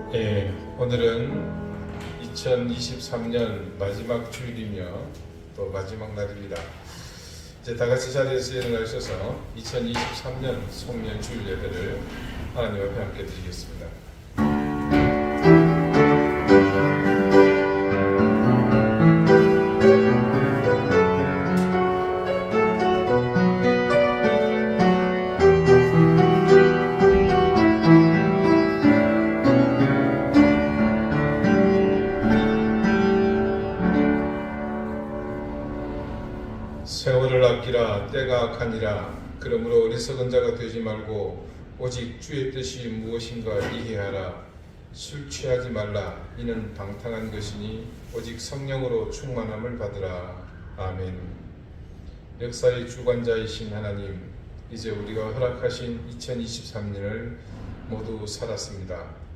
오늘은 2023년 마지막 주일이며 또 마지막 날입니다. 이제 다 같이 자리에서 일어나셔서 2023년 송년 주일 예배를 하나님 앞에 함께 드리겠습니다. 세월을 아끼라 때가 악하니라. 그러므로 어리석은 자가 되지 말고 오직 주의 뜻이 무엇인가 이해하라. 술 취하지 말라. 이는 방탕한 것이니 오직 성령으로 충만함을 받으라. 아멘. 역사의 주관자이신 하나님, 이제 우리가 허락하신 2023년을 모두 살았습니다.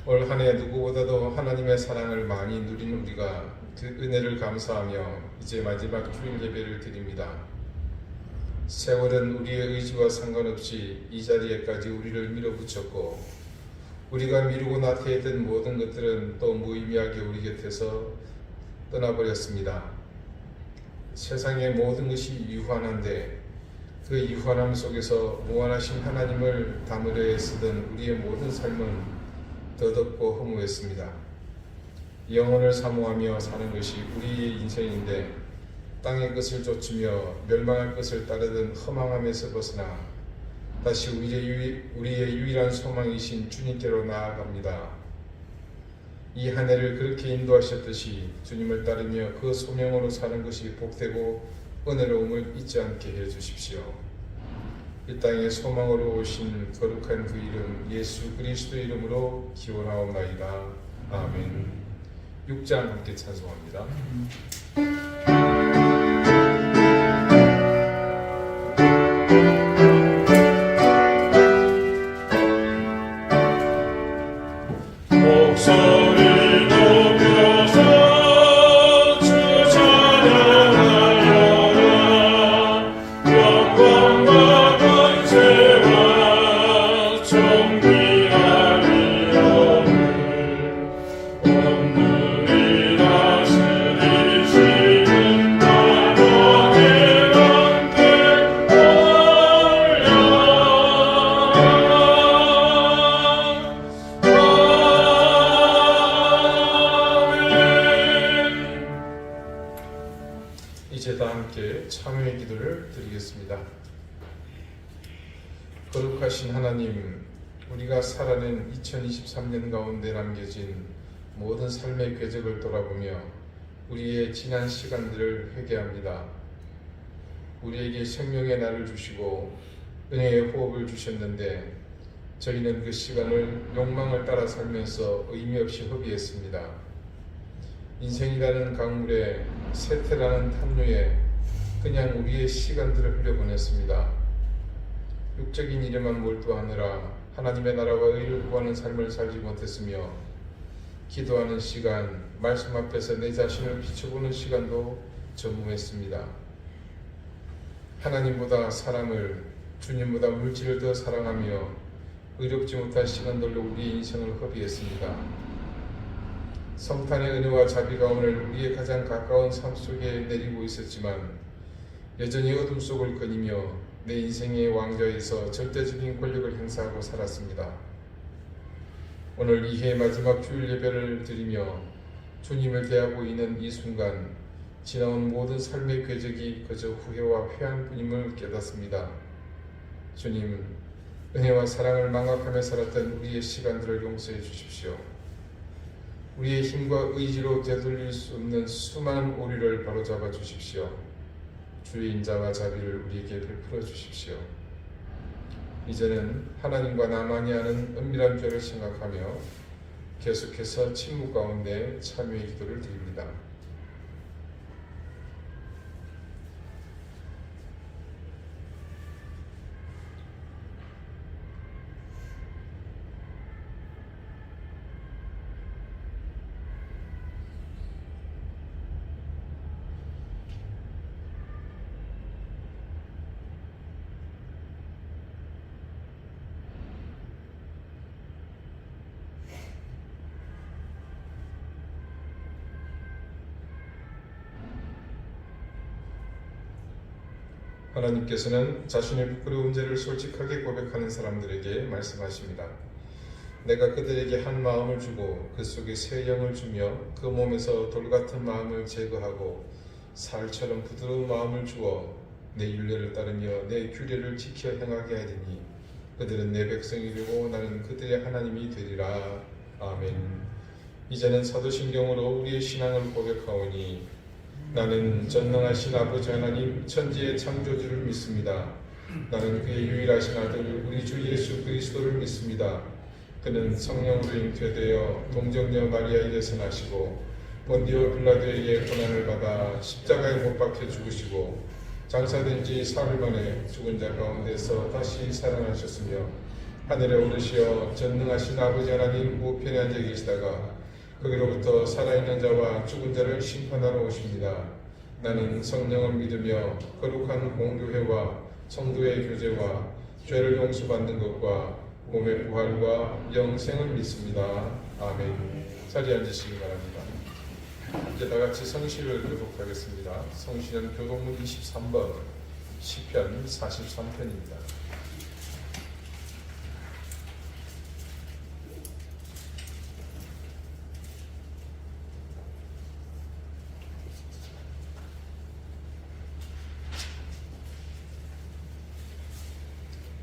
올 한 해 누구보다도 하나님의 사랑을 많이 누린 우리가 그 은혜를 감사하며 이제 마지막 주일 예배를 드립니다. 세월은 우리의 의지와 상관없이 이 자리에까지 우리를 밀어붙였고, 우리가 미루고 나태했던 모든 것들은 또 무의미하게 우리 곁에서 떠나버렸습니다. 세상의 모든 것이 유한한데 그 유한함 속에서 무한하신 하나님을 담으려 애쓰던 우리의 모든 삶은 더덥고 허무했습니다. 영혼을 사모하며 사는 것이 우리의 인생인데 땅의 것을 좇으며 멸망할 것을 따르던 허망함에서 벗어나 다시 우리의 유일한 소망이신 주님께로 나아갑니다. 이 한 해를 그렇게 인도하셨듯이 주님을 따르며 그 소명으로 사는 것이 복되고 은혜로움을 잊지 않게 해주십시오. 이 땅에 소망으로 오신 거룩한 그 이름 예수 그리스도의 이름으로 기원하옵나이다. 아멘. 6장 함께 찬송합니다. 목소리 높여서 주 찬양하여라. 영광과 권세와 존귀한 이름을 온누리 다스리시는 나머지 함께 이제 다 함께 참여의 기도를 드리겠습니다. 거룩하신 하나님, 우리가 살아낸 2023년 가운데 남겨진 모든 삶의 궤적을 돌아보며 우리의 지난 시간들을 회개합니다. 우리에게 생명의 날을 주시고 은혜의 호흡을 주셨는데 저희는 그 시간을 욕망을 따라 살면서 의미 없이 허비했습니다. 인생이라는 강물에 세태라는 탐로에 그냥 우리의 시간들을 흘려보냈습니다. 육적인 일에만 몰두하느라 하나님의 나라와 의를 구하는 삶을 살지 못했으며 기도하는 시간, 말씀 앞에서 내 자신을 비춰보는 시간도 전무했습니다. 하나님보다 사람을, 주님보다 물질을 더 사랑하며 의롭지 못한 시간들로 우리의 인생을 허비했습니다. 성탄의 은혜와 자비가 오늘 우리의 가장 가까운 삶 속에 내리고 있었지만 여전히 어둠 속을 거니며 내 인생의 왕좌에서 절대적인 권력을 행사하고 살았습니다. 오늘 이 해의 마지막 주일 예배를 드리며 주님을 대하고 있는 이 순간 지나온 모든 삶의 궤적이 그저 후회와 회한뿐임을 깨닫습니다. 주님, 은혜와 사랑을 망각하며 살았던 우리의 시간들을 용서해 주십시오. 우리의 힘과 의지로 되돌릴 수 없는 수많은 오류를 바로잡아 주십시오. 주의 인자와 자비를 우리에게 베풀어 주십시오. 이제는 하나님과 나만이 아는 은밀한 죄를 생각하며 계속해서 침묵 가운데 참여의 기도를 드립니다. 하나님께서는 자신의 부끄러운 죄를 솔직하게 고백하는 사람들에게 말씀하십니다. 내가 그들에게 한 마음을 주고 그 속에 새 영을 주며 그 몸에서 돌 같은 마음을 제거하고 살처럼 부드러운 마음을 주어 내 율례를 따르며 내 규례를 지켜 행하게 하리니 그들은 내 백성이 되고 나는 그들의 하나님이 되리라. 아멘. 이제는 사도신경으로 우리의 신앙을 고백하오니 나는 전능하신 아버지 하나님 천지의 창조주를 믿습니다. 나는 그의 유일하신 아들 우리 주 예수 그리스도를 믿습니다. 그는 성령으로 잉태되어 동정녀 마리아에게서 나시고 본디오 빌라도에게 고난을 받아 십자가에 못 박혀 죽으시고 장사된 지 사흘 만에 죽은 자 가운데서 다시 살아나셨으며 하늘에 오르시어 전능하신 아버지 하나님 우편에 앉아 계시다가 거기로부터 살아있는 자와 죽은 자를 심판하러 오십니다. 나는 성령을 믿으며 거룩한 공교회와 성도의 교제와 죄를 용서받는 것과 몸의 부활과 영생을 믿습니다. 아멘. 자리에 앉으시기 바랍니다. 이제 다 같이 성시를 교독하겠습니다. 성시는 교독문 23번, 시편 43편입니다.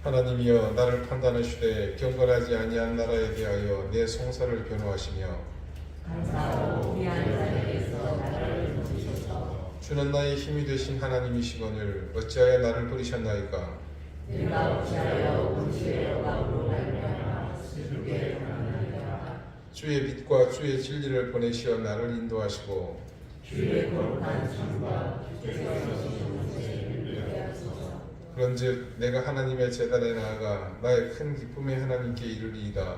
하나님이여 나를 판단하시되 경건하지 아니한 나라에 대하여 내 송사를 변호하시며 감사하고 미안한 자에게서 나를 도우소서. 주는 나의 힘이 되신 하나님이시거늘 어찌하여 나를 버리셨나이까. 내가 어찌하여 온주의 억압으로 말미암아 슬프게 당하나이까. 주의 빛과 주의 진리를 보내시어 나를 인도하시고 주의 거룩한 성과 주께서 주신 문제를 믿게 하소서. 그런즉 내가 하나님의 제단에 나아가 나의 큰 기쁨의 하나님께 이르리이다.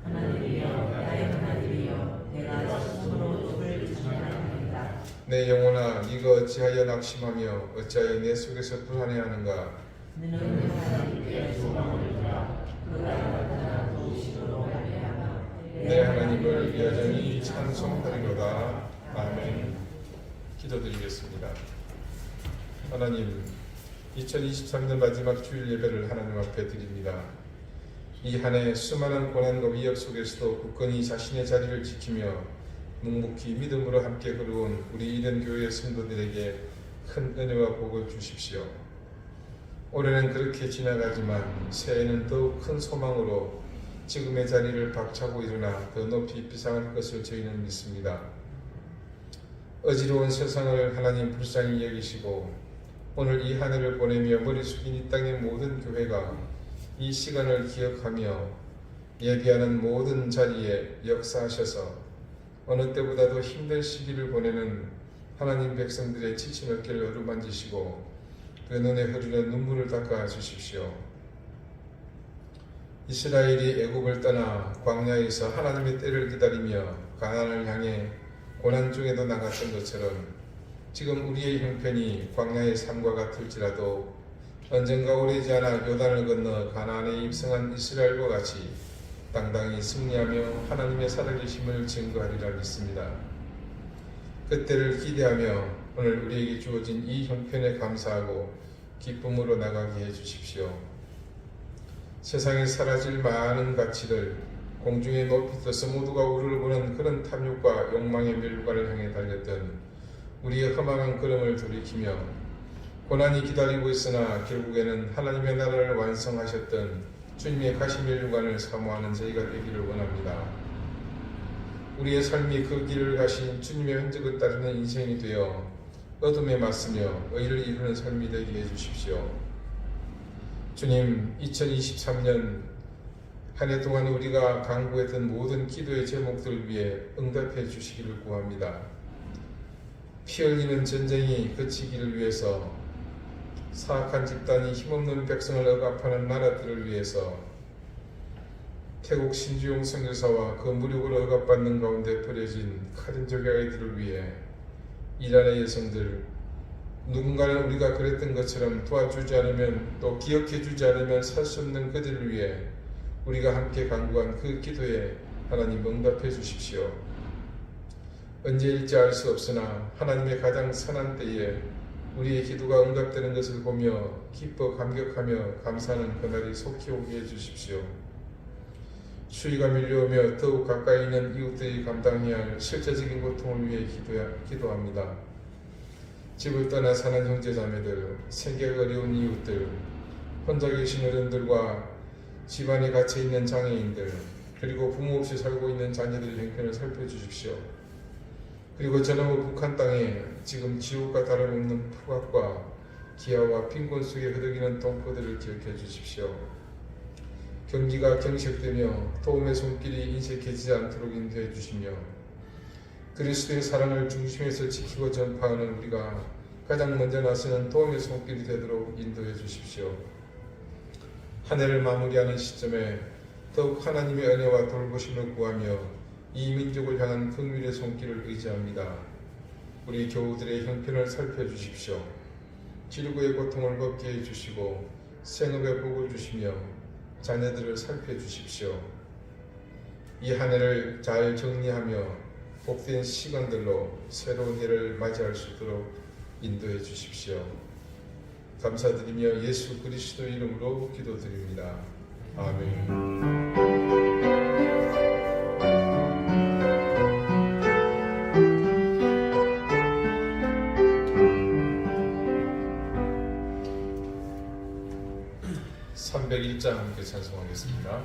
하나님이여 나의 하나님이여 내가 진심으로 주를 찬양합니다. 내 영혼아 네가 어찌하여 낙심하며 어찌하여 내 속에서 불안해하는가. 너는 하나님께 소망을 두라. 그가 나타나 도우심으로 말미암아 내 하나님을 여전히 찬송하리로다. 아멘. 기도드리겠습니다. 하나님, 2023년 마지막 주일 예배를 하나님 앞에 드립니다. 이 한 해 수많은 고난과 위협 속에서도 굳건히 자신의 자리를 지키며 묵묵히 믿음으로 함께 걸어온 우리 이른 교회 성도들에게 큰 은혜와 복을 주십시오. 올해는 그렇게 지나가지만 새해에는 더욱 큰 소망으로 지금의 자리를 박차고 일어나 더 높이 비상할 것을 저희는 믿습니다. 어지러운 세상을 하나님 불쌍히 여기시고 오늘 이 한 해를 보내며 머리 숙인 이 땅의 모든 교회가 이 시간을 기억하며 예비하는 모든 자리에 역사하셔서 어느 때보다도 힘든 시기를 보내는 하나님 백성들의 지친 어깨를 어루만지시고 그 눈에 흐르는 눈물을 닦아 주십시오. 이스라엘이 애굽을 떠나 광야에서 하나님의 때를 기다리며 가나안을 향해 고난 중에도 나갔던 것처럼 지금 우리의 형편이 광야의 삶과 같을지라도 언젠가 오래지 않아 요단을 건너 가나안에 입성한 이스라엘과 같이 당당히 승리하며 하나님의 살아계심을 증거하리라 믿습니다. 그때를 기대하며 오늘 우리에게 주어진 이 형편에 감사하고 기쁨으로 나가게 해주십시오. 세상에 사라질 많은 가치를 공중에 높이 떠서 모두가 우리를 보는 그런 탐욕과 욕망의 멸관을 향해 달렸던 우리의 허망한 걸음을 돌이키며 고난이 기다리고 있으나 결국에는 하나님의 나라를 완성하셨던 주님의 가시의 일관을 사모하는 저희가 되기를 원합니다. 우리의 삶이 그 길을 가신 주님의 흔적을 따르는 인생이 되어 어둠에 맞서며 의를 이루는 삶이 되게 해주십시오. 주님, 2023년 한 해 동안 우리가 간구했던 모든 기도의 제목들을 위해 응답해 주시기를 구합니다. 피 흘리는 전쟁이 그치기를 위해서, 사악한 집단이 힘없는 백성을 억압하는 나라들을 위해서, 태국 신주용 선교사와 그 무력으로 억압받는 가운데 버려진 카린족의 아이들을 위해, 이란의 여성들, 누군가는 우리가 그랬던 것처럼 도와주지 않으면, 또 기억해주지 않으면 살 수 없는 그들을 위해 우리가 함께 간구한 그 기도에 하나님 응답해 주십시오. 언제일지 알 수 없으나 하나님의 가장 선한 때에 우리의 기도가 응답되는 것을 보며 기뻐 감격하며 감사하는 그날이 속히 오게 해주십시오. 추위가 밀려오며 더욱 가까이 있는 이웃들이 감당해야 할 실제적인 고통을 위해 기도합니다. 집을 떠나 사는 형제자매들, 생계가 어려운 이웃들, 혼자 계신 어른들과 집안에 갇혀있는 장애인들, 그리고 부모 없이 살고 있는 자녀들의 형편을 살펴주십시오. 그리고 저놈의 북한 땅에 지금 지옥과 다름없는 폭악과 기아와 빈곤 속에 흐르기는 동포들을 기억해 주십시오. 경기가 경색되며 도움의 손길이 인색해지지 않도록 인도해 주시며 그리스도의 사랑을 중심에서 지키고 전파하는 우리가 가장 먼저 나서는 도움의 손길이 되도록 인도해 주십시오. 한 해를 마무리하는 시점에 더욱 하나님의 은혜와 돌보심을 구하며 이 민족을 향한 긍휼의 손길을 의지합니다. 우리 교우들의 형편을 살펴주십시오. 질고의 고통을 벗게 해주시고 생업의 복을 주시며 자녀들을 살펴주십시오. 이 한 해를 잘 정리하며 복된 시간들로 새로운 해를 맞이할 수 있도록 인도해 주십시오. 감사드리며 예수 그리스도 이름으로 기도드립니다. 아멘. 301장 함께 찬송하겠습니다.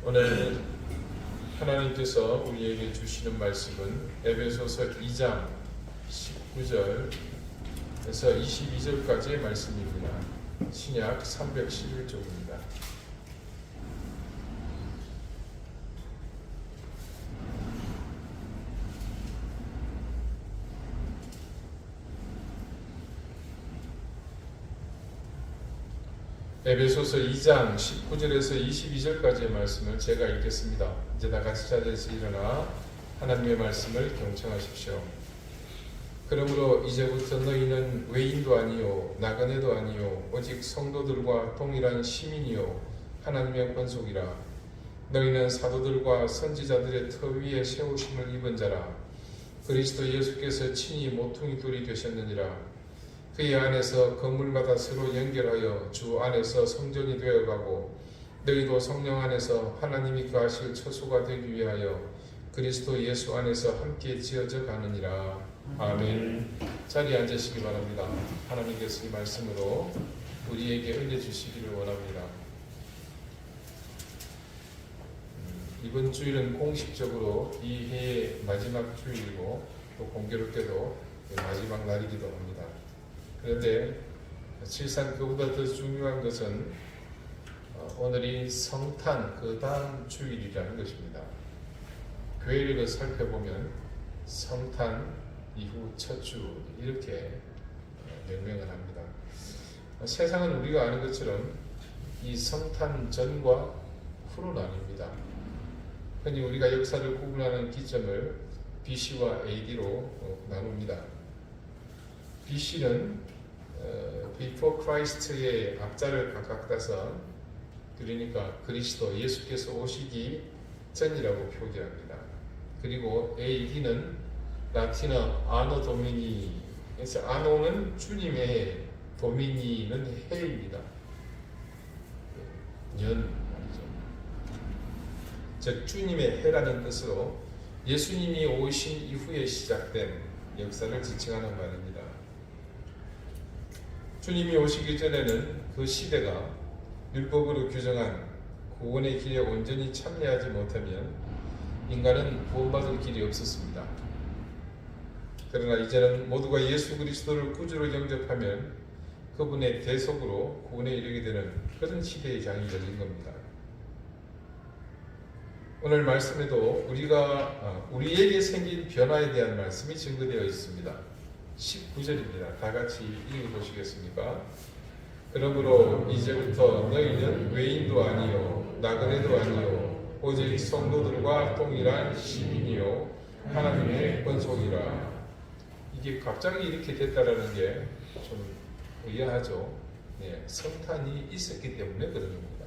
오늘 하나님께서 우리에게 주시는 말씀은 에베소서 2장 19절에서 22절까지의 말씀입니다. 신약 311쪽입니다. 에베소서 2장 19절에서 22절까지의 말씀을 제가 읽겠습니다. 이제 다 같이 자리에서 일어나 하나님의 말씀을 경청하십시오. 그러므로 이제부터 너희는 외인도 아니요 나그네도 아니요 오직 성도들과 동일한 시민이요 하나님의 권속이라. 너희는 사도들과 선지자들의 터 위에 세우심을 입은 자라. 그리스도 예수께서 친히 모퉁이 돌이 되셨느니라. 그의 안에서 건물마다 서로 연결하여 주 안에서 성전이 되어가고 너희도 성령 안에서 하나님이 거하실 처소가 되기 위하여 그리스도 예수 안에서 함께 지어져 가느니라. 아멘. 자리에 앉으시기 바랍니다. 하나님께서 이 말씀으로 우리에게 은혜 주시기를 원합니다. 이번 주일은 공식적으로 이 해의 마지막 주일이고 또 공교롭게도 마지막 날이기도 합니다. 그런데 실상 그보다 더 중요한 것은 오늘이 성탄 그 다음 주일이라는 것입니다. 교회를 살펴보면 성탄 이후 첫 주 이렇게 명명을 합니다. 세상은 우리가 아는 것처럼 이 성탄 전과 후로 나뉩니다. 흔히 우리가 역사를 구분하는 기점을 BC와 AD로 나눕니다. BC는 Before Christ의 앞자를 각각 따서 그러니까 그리스도 예수께서 오시기 전이라고 표기합니다. 그리고 AD는 라틴어 아노 도미니, 그래서 아노는 주님의, 도미니는 해입니다. 년 말이죠. 즉 주님의 해라는 뜻으로 예수님이 오신 이후에 시작된 역사를 지칭하는 말입니다. 주님이 오시기 전에는 그 시대가 율법으로 규정한 구원의 길에 온전히 참여하지 못하면 인간은 구원받을 길이 없었습니다. 그러나 이제는 모두가 예수 그리스도를 구주로 영접하면 그분의 대속으로 구원에 이르게 되는 그런 시대의 장이 열린 겁니다. 오늘 말씀에도 우리에게 생긴 변화에 대한 말씀이 증거되어 있습니다. 19절입니다. 다 같이 읽어보시겠습니까? 그러므로 이제부터 너희는 외인도 아니요 나그네도 아니요 오직 성도들과 동일한 시민이요 하나님의 권속이라. 이게 갑자기 이렇게 됐다라는 게 좀 의아하죠. 성탄이 있었기 때문에 그런 겁니다.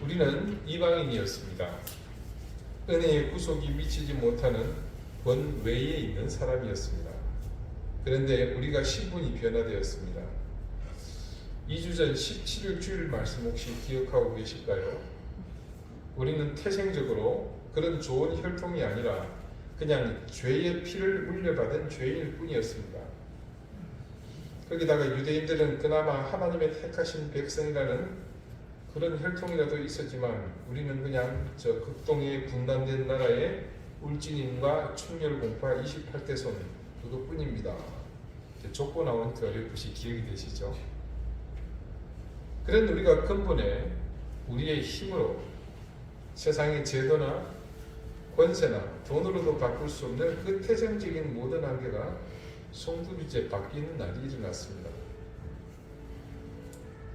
우리는 이방인이었습니다. 은혜의 구속이 미치지 못하는 권외에 있는 사람이었습니다. 그런데 우리가 신분이 변화되었습니다. 2주 전 17일 주일 말씀 혹시 기억하고 계실까요? 우리는 태생적으로 그런 좋은 혈통이 아니라 그냥 죄의 피를 물려받은 죄인일 뿐이었습니다. 거기다가 유대인들은 그나마 하나님의 택하신 백성이라는 그런 혈통이라도 있었지만 우리는 그냥 저 극동의 분단된 나라의 울진인과 충렬공파 28대 손 그것뿐입니다. 족보 나온 그 어렴풋이 기억이 되시죠? 그런 우리가 근본에 우리의 힘으로 세상의 제도나 권세나 돈으로도 바꿀 수 없는 그 태생적인 모든 한계가 송두리째 바뀌는 날이 일어났습니다.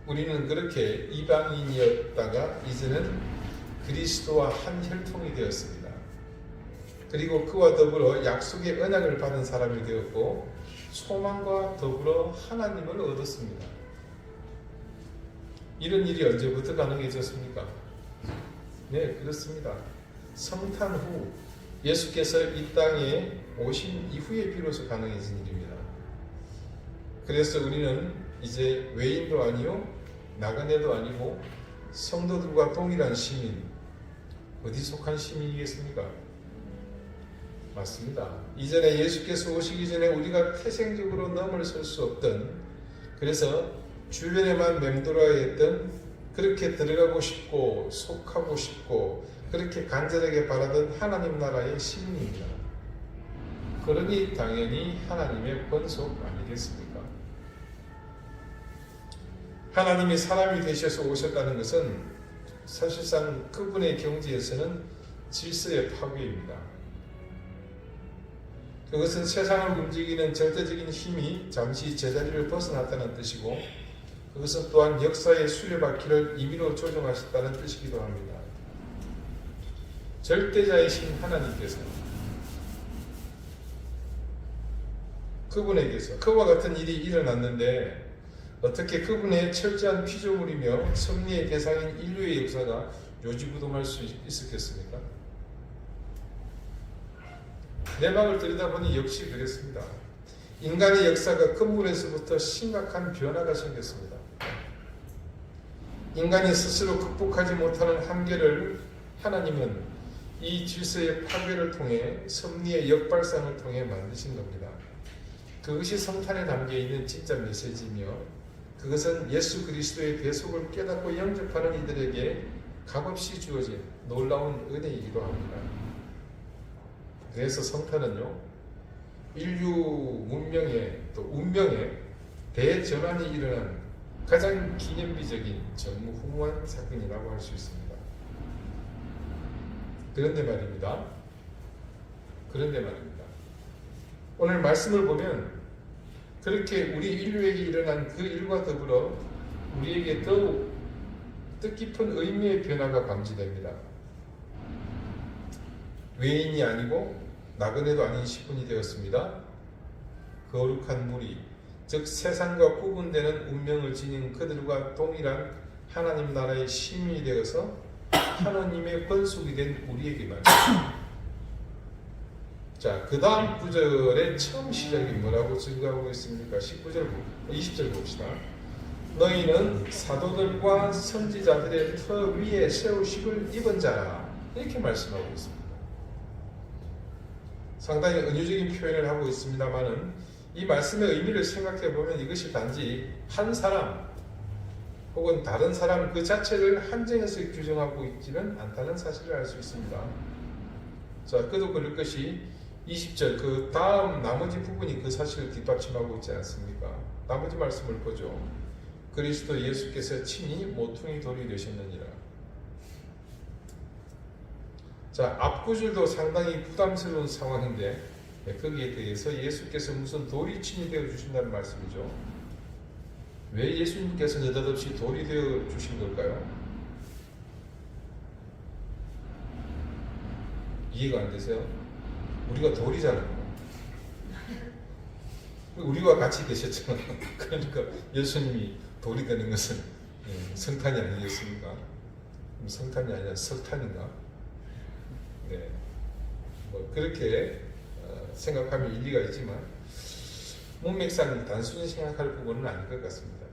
우리는 그렇게 이방인이었다가 이제는 그리스도와 한 혈통이 되었습니다. 그리고 그와 더불어 약속의 언약을 받은 사람이 되었고 소망과 더불어 하나님을 얻었습니다. 이런 일이 언제부터 가능해졌습니까? 네, 그렇습니다. 성탄 후 예수께서 이 땅에 오신 이후에 비로소 가능해진 일입니다. 그래서 우리는 이제 외인도 아니요 나그네도 아니고 성도들과 동일한 시민, 어디 속한 시민이겠습니까? 맞습니다. 이전에 예수께서 오시기 전에 우리가 태생적으로 넘어설 수 없던, 그래서 주변에만 맴돌아야 했던, 그렇게 들어가고 싶고 속하고 싶고 그렇게 간절하게 바라던 하나님 나라의 시민입니다. 그러니 당연히 하나님의 권속 아니겠습니까? 하나님이 사람이 되셔서 오셨다는 것은 사실상 그분의 경지에서는 질서의 파괴입니다. 그것은 세상을 움직이는 절대적인 힘이 잠시 제자리를 벗어났다는 뜻이고, 그것은 또한 역사의 수레바퀴를 임의로 조종하셨다는 뜻이기도 합니다. 절대자이신 하나님께서 그분에게서 그와 같은 일이 일어났는데 어떻게 그분의 철저한 피조물이며 섭리의 대상인 인류의 역사가 요지부동할 수 있었겠습니까? 내막을 들여다보니 역시 그랬습니다. 인간의 역사가 근본에서부터 심각한 변화가 생겼습니다. 인간이 스스로 극복하지 못하는 한계를 하나님은 이 질서의 파괴를 통해 섭리의 역발상을 통해 만드신 겁니다. 그것이 성탄에 담겨있는 진짜 메시지이며 그것은 예수 그리스도의 대속을 깨닫고 영접하는 이들에게 값없이 주어진 놀라운 은혜이기도 합니다. 그래서 성탄은요, 인류 문명의 또 운명의 대전환이 일어난 가장 기념비적인 전무후무한 사건이라고 할 수 있습니다. 그런데 말입니다. 오늘 말씀을 보면 그렇게 우리 인류에게 일어난 그 일과 더불어 우리에게 더욱 뜻깊은 의미의 변화가 감지됩니다. 외인이 아니고 나그네도 아닌 시분이 되었습니다. 거룩한 무리, 즉 세상과 구분되는 운명을 지닌 그들과 동일한 하나님 나라의 시민이 되어서 하나님의 권속이 된 우리에게 말입니다. 자, 그 다음 구절의 처음 시작이 뭐라고 증거하고 있습니까? 20절 봅시다. 너희는 사도들과 선지자들의 터 위에 세우심을 입은 자라, 이렇게 말씀하고 있습니다. 상당히 은유적인 표현을 하고 있습니다만은 이 말씀의 의미를 생각해 보면 이것이 단지 한 사람 혹은 다른 사람 그 자체를 한정해서 규정하고 있지는 않다는 사실을 알 수 있습니다. 자, 그도 그럴 것이 20절 그 다음 나머지 부분이 그 사실을 뒷받침하고 있지 않습니까? 나머지 말씀을 보죠. 그리스도 예수께서 친히 모퉁이 돌이 되셨느니라. 자, 앞구절도 상당히 부담스러운 상황인데 거기에 대해서 예수께서 무슨 돌이 친히 되어 주신다는 말씀이죠. 왜 예수님께서 느닷없이 돌이 되어 주신 걸까요? 이해가 안 되세요? 우리가 돌이잖아요. 우리와 같이 되셨잖아요. 그러니까 예수님이 돌이 되는 것은 성탄이 아니겠습니까? 성탄이 아니라 석탄인가? 네, 뭐 그렇게 생각하면 일리가 있지만 문맥상 단순히 생각할 부분은 아닐 것 같습니다.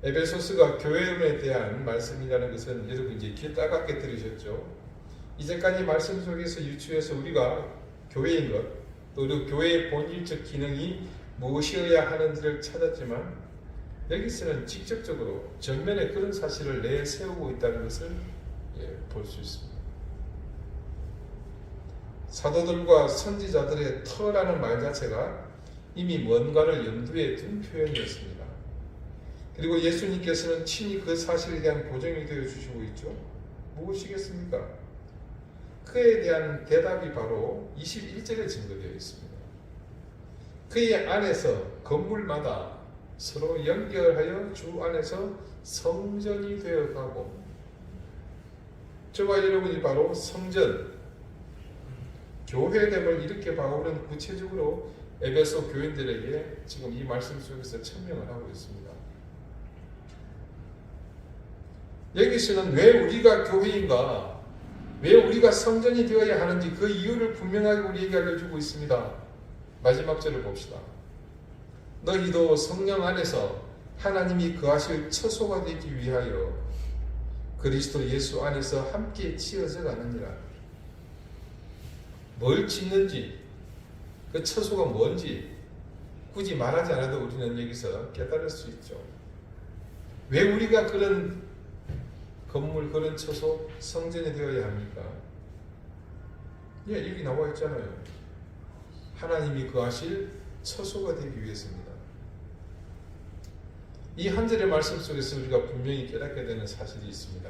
에베소서가 교회론에 대한 말씀이라는 것은 여러분 이제 귀 따갑게 들으셨죠? 이제까지 말씀 속에서 유추해서 우리가 교회인 것, 또 우리 교회의 본질적 기능이 무엇이어야 하는지를 찾았지만 여기서는 직접적으로 전면에 그런 사실을 내세우고 있다는 것을 볼 수 있습니다. 사도들과 선지자들의 터라는 말 자체가 이미 뭔가를 염두에 둔 표현이었습니다. 그리고 예수님께서는 친히 그 사실에 대한 보증이 되어 주시고 있죠. 무엇이겠습니까? 그에 대한 대답이 바로 21절에 증거되어 있습니다. 그의 안에서 건물마다 서로 연결하여 주 안에서 성전이 되어가고, 저와 여러분이 바로 성전, 교회됨을 이렇게 바울은 구체적으로 에베소 교인들에게 지금 이 말씀 속에서 천명을 하고 있습니다. 여기서는 왜 우리가 교회인가, 왜 우리가 성전이 되어야 하는지 그 이유를 분명하게 우리에게 알려주고 있습니다. 마지막 절을 봅시다. 너희도 성령 안에서 하나님이 거하실 처소가 되기 위하여 그리스도 예수 안에서 함께 지어져 가느니라. 뭘 짓는지, 그 처소가 뭔지 굳이 말하지 않아도 우리는 여기서 깨달을 수 있죠. 왜 우리가 그런 건물, 그런 처소, 성전이 되어야 합니까? 여기 나와 있잖아요. 하나님이 거하실 처소가 되기 위해서입니다. 이 한 절의 말씀 속에서 우리가 분명히 깨닫게 되는 사실이 있습니다.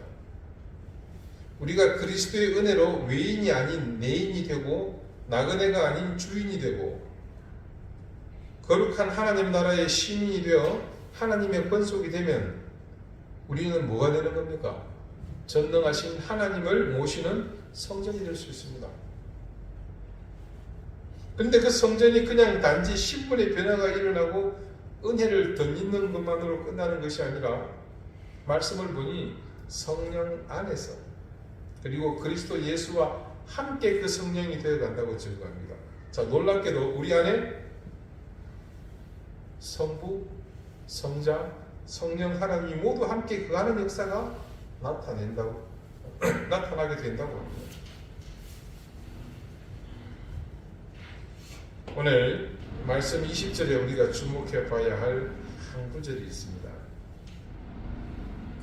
우리가 그리스도의 은혜로 외인이 아닌 내인이 되고 나그네가 아닌 주인이 되고 거룩한 하나님 나라의 시민이 되어 하나님의 권속이 되면 우리는 뭐가 되는 겁니까? 전능하신 하나님을 모시는 성전이 될 수 있습니다. 그런데 그 성전이 그냥 단지 신분의 변화가 일어나고 은혜를 덧입는 것만으로 끝나는 것이 아니라 말씀을 보니 성령 안에서 그리고 그리스도 예수와 함께 그 성령이 되어간다고 증거합니다. 자, 놀랍게도 우리 안에 성부, 성자, 성령 하나님이 모두 함께 그하는 역사가 나타나게 된다고 합니다. 오늘 말씀 20절에 우리가 주목해 봐야 할 한 구절이 있습니다.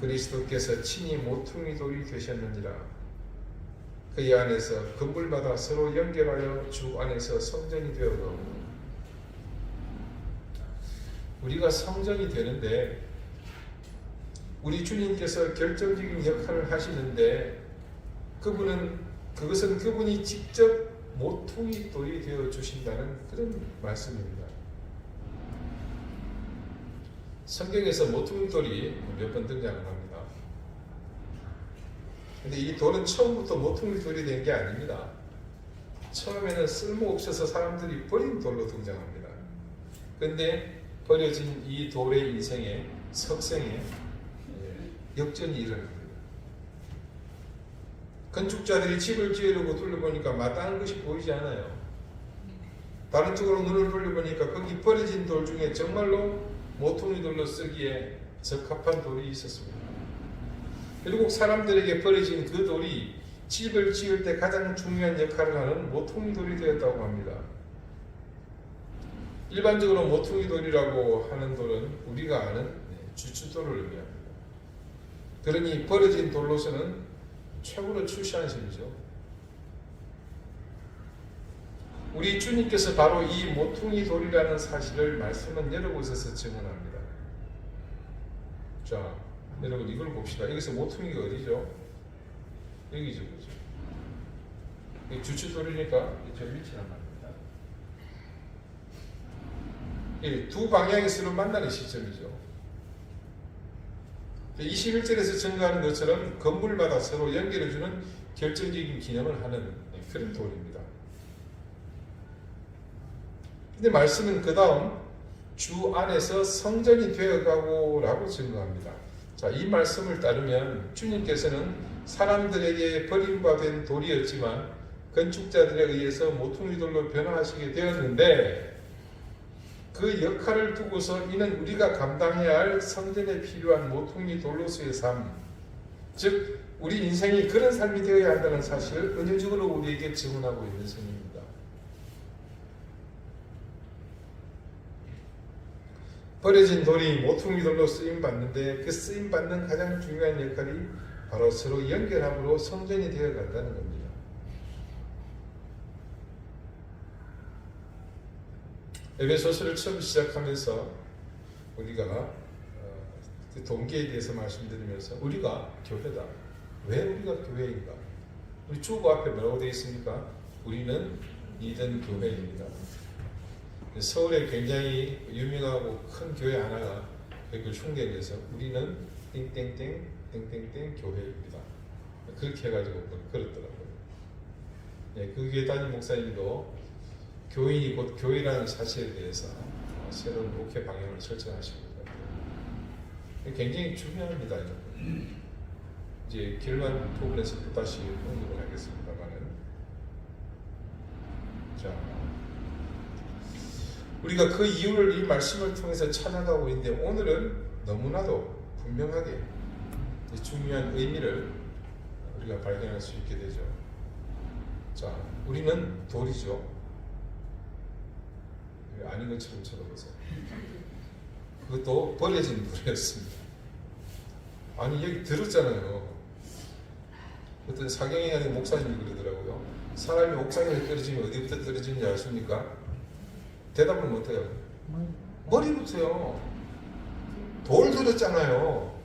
그리스도께서 친히 모퉁이 돌이 되셨느니라. 그의 안에서 건물마다 서로 연결하여 주 안에서 성전이 되어도. 우리가 성전이 되는데 우리 주님께서 결정적인 역할을 하시는데 그것은 그분이 직접 모퉁이 돌이 되어 주신다는 그런 말씀입니다. 성경에서 모퉁이 돌이 몇 번 등장을 합니다. 근데 이 돌은 처음부터 모퉁이 돌이 된 게 아닙니다. 처음에는 쓸모없어서 사람들이 버린 돌로 등장합니다. 근데 버려진 이 돌의 인생에 석생에 역전이 일어납니다. 건축자들이 집을 지으려고 둘러보니까 마땅한 것이 보이지 않아요. 다른 쪽으로 눈을 돌려보니까 거기 버려진 돌 중에 정말로 모퉁이 돌로 쓰기에 적합한 돌이 있었습니다. 결국 사람들에게 버려진 그 돌이 집을 지을 때 가장 중요한 역할을 하는 모퉁이 돌이 되었다고 합니다. 일반적으로 모퉁이 돌이라고 하는 돌은 우리가 아는 주춧돌을 의미합니다. 그러니 버려진 돌로서는 최고로 출시한 셈이죠. 우리 주님께서 바로 이 모퉁이 돌이라는 사실을 말씀은 여러 곳에서 증언합니다. 자, 여러분 이걸 봅시다. 여기서 모퉁이가 어디죠? 여기죠, 그죠? 이 주춧돌이니까 저 위치란 말입니다. 이 두 방향이 서로 만나는 시점이죠. 21절에서 증거하는 것처럼 건물마다 서로 연결해주는 결정적인 기능을 하는 그런 돌입니다. 근데 말씀은 그 다음 주 안에서 성전이 되어가고 라고 증거합니다. 자, 이 말씀을 따르면 주님께서는 사람들에게 버림받은 돌이었지만 건축자들에 의해서 모퉁이 돌로 변화하시게 되었는데 그 역할을 두고서 이는 우리가 감당해야 할 성전에 필요한 모퉁이 돌로서의 삶, 즉 우리 인생이 그런 삶이 되어야 한다는 사실을 은유적으로 우리에게 증언하고 있는 성입니다. 버려진 돌이 모퉁이 돌로 쓰임받는데 그 쓰임받는 가장 중요한 역할이 바로 서로 연결함으로 성전이 되어간다는 겁니다. 에베소서를 처음 시작하면서 우리가 그 동기에 대해서 말씀드리면서 우리가 교회다. 왜 우리가 교회인가? 우리 주보 앞에 뭐라고 되어 있습니까? 우리는 이든 교회입니다. 서울에 굉장히 유명하고 큰 교회 하나가 그 흉내내서 우리는 땡땡땡 땡땡땡 교회입니다. 그렇게 해가지고 그렇더라고요. 네, 그 교회 담임 목사님도 교인이 곧 교회라는 사실에 대해서 새로운 목회 방향을 설정하시고 있습니다. 굉장히 중요합니다. 이제 결론 부분에서 또 다시 언급을 하겠습니다만은, 자, 우리가 그 이유를 이 말씀을 통해서 찾아가고 있는데 오늘은 너무나도 분명하게 중요한 의미를 우리가 발견할 수 있게 되죠. 자, 우리는 돌이죠. 아닌 것처럼 쳐다보세요. 그것도 버려진 돌이었습니다. 아니 여기 들었잖아요. 어떤 사경이 아닌 목사님이 그러더라고요. 사람이 옥상에서 떨어지면 어디부터 떨어지는지 아십니까? 대답을 못해요. 머리부터요. 돌 들었잖아요.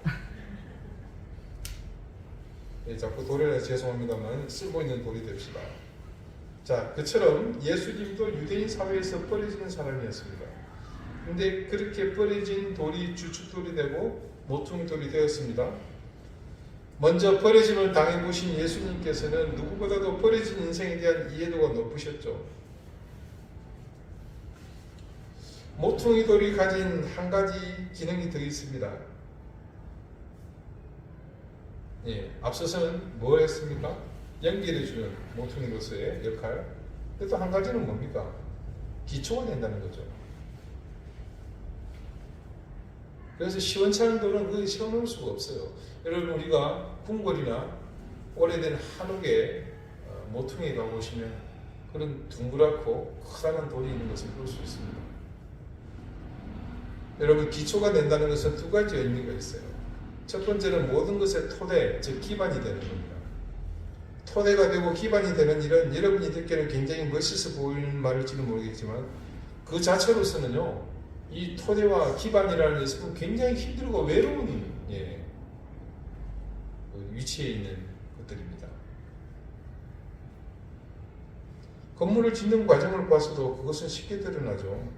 예, 자꾸 돌이라 죄송합니다만 쓸모 있는 돌이 됩시다. 자, 그처럼 예수님도 유대인 사회에서 버려지는 사람이었습니다. 근데 그렇게 버려진 돌이 주춧돌이 되고 모퉁이 돌이 되었습니다. 먼저 버려짐을 당해보신 예수님께서는 누구보다도 버려진 인생에 대한 이해도가 높으셨죠. 모퉁이 돌이 가진 한 가지 기능이 더 있습니다. 예, 앞서서는 뭘 했습니까? 연결해주는 모퉁이로서의 역할. 근데 또 한 가지는 뭡니까? 기초가 된다는 거죠. 그래서 시원찮은 돌은 그 세워놓을 수가 없어요. 여러분 우리가 궁궐이나 오래된 한옥의 모퉁이에 가보시면 그런 둥그랗고 커다란 돌이 있는 것을 볼 수 있습니다. 여러분 기초가 된다는 것은 두 가지 의미가 있어요. 첫 번째는 모든 것의 토대, 즉 기반이 되는 겁니다. 토대가 되고 기반이 되는 일은 여러분이 듣기에는 굉장히 멋있어 보이는 말일지는 모르겠지만 그 자체로서는요, 이 토대와 기반이라는 것은 굉장히 힘들고 외로운 위치에 있는 것들입니다. 건물을 짓는 과정을 봐서도 그것은 쉽게 드러나죠.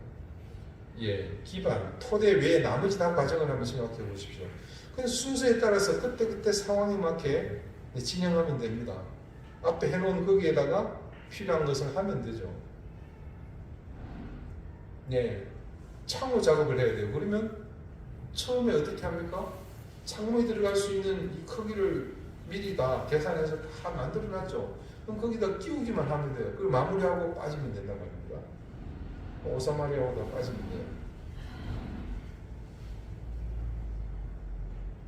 기반, 토대 외에 나머지 다 과정을 한번 생각해 보십시오. 그냥 순서에 따라서 그때 상황에 맞게 진행하면 됩니다. 앞에 해놓은 거기에다가 필요한 것을 하면 되죠. 창호 작업을 해야 돼요. 그러면 처음에 어떻게 합니까? 창문이 들어갈 수 있는 이 크기를 미리 다 계산해서 다 만들어놨죠. 그럼 거기다 끼우기만 하면 돼요. 그리고 마무리하고 빠지면 된단 말입니다. 오사마리하고 다 빠지면 돼요.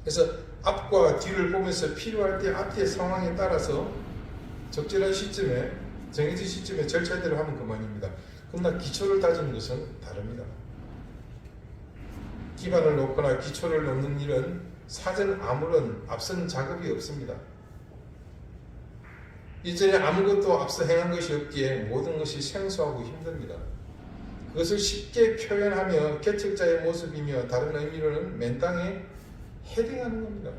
그래서 앞과 뒤를 보면서 필요할 때 앞뒤의 상황에 따라서 적절한 시점에, 정해진 시점에 절차대로 하면 그만입니다. 그러나 기초를 다지는 것은 다릅니다. 기반을 놓거나 기초를 놓는 일은 사전 아무런 앞선 작업이 없습니다. 이전에 아무것도 앞서 행한 것이 없기에 모든 것이 생소하고 힘듭니다. 그것을 쉽게 표현하며 개척자의 모습이며 다른 의미로는 맨땅에 헤딩하는 겁니다.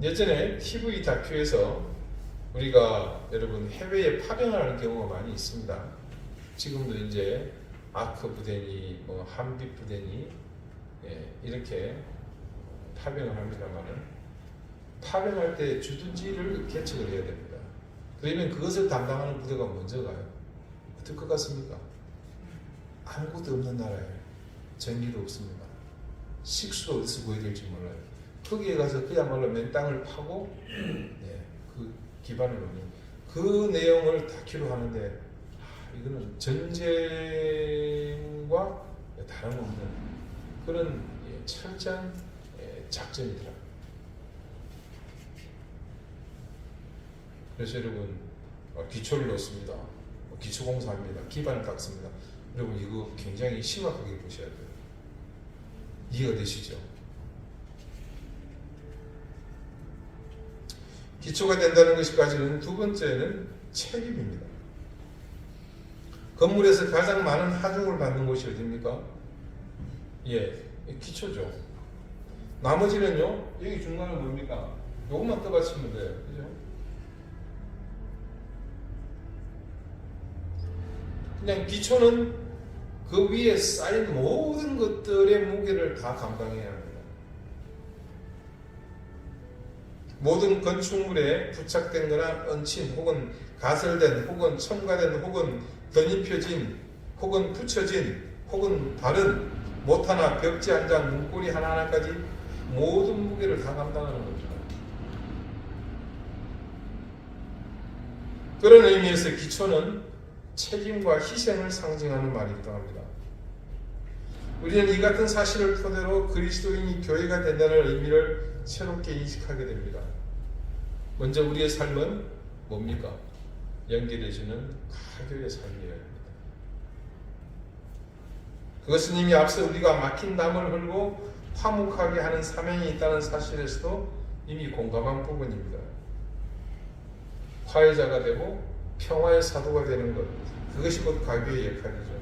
예전에 TV 다큐에서 우리가 여러분 해외에 파병을 하는 경우가 많이 있습니다. 지금도 이제 아크 부대니 한빛 부대니 이렇게 파병을 합니다만은 파병할 때 주둔지를 개척을 해야 됩니다. 그러면 그것을 담당하는 부대가 먼저 가요. 어떨 것 같습니까? 아무것도 없는 나라에 전기도 없습니다. 식수도 어디서 구해야 될지 몰라요. 거기에 가서 그야말로 맨 땅을 파고 그 기반을 놓는 그 내용을 다큐로 하는데 이거는 전쟁과 다름없는 그런 철저한 작전이더라. 그래서 여러분 기초를 넣습니다. 기초공사합니다. 기반을 닦습니다. 여러분 이거 굉장히 심각하게 보셔야 돼요. 이해가 되시죠? 기초가 된다는 것까지는 두 번째는 책임입니다. 건물에서 가장 많은 하중을 받는 곳이 어디입니까? 기초죠. 나머지는요, 여기 중간은 뭡니까? 요것만 떠받치면 돼요. 그죠? 그냥 기초는 그 위에 쌓인 모든 것들의 무게를 다 감당해야 합니다. 모든 건축물에 부착된 거나 얹힌 혹은 가설된 혹은 첨가된 혹은 덧입혀진 혹은 붙여진 혹은 다른 못 하나 벽지 한 장 문고리 하나하나까지 모든 무게를 다 감당하는 겁니다. 그런 의미에서 기초는 책임과 희생을 상징하는 말이기도 합니다. 우리는 이 같은 사실을 토대로 그리스도인이 교회가 된다는 의미를 새롭게 인식하게 됩니다. 먼저 우리의 삶은 뭡니까? 연결해주는 가교의 삶이어야 합니다. 그것은 이미 앞서 우리가 막힌 담을 흘고 화목하게 하는 사명이 있다는 사실에서도 이미 공감한 부분입니다. 화해자가 되고 평화의 사도가 되는 것, 그것이 곧 가교의 역할이죠.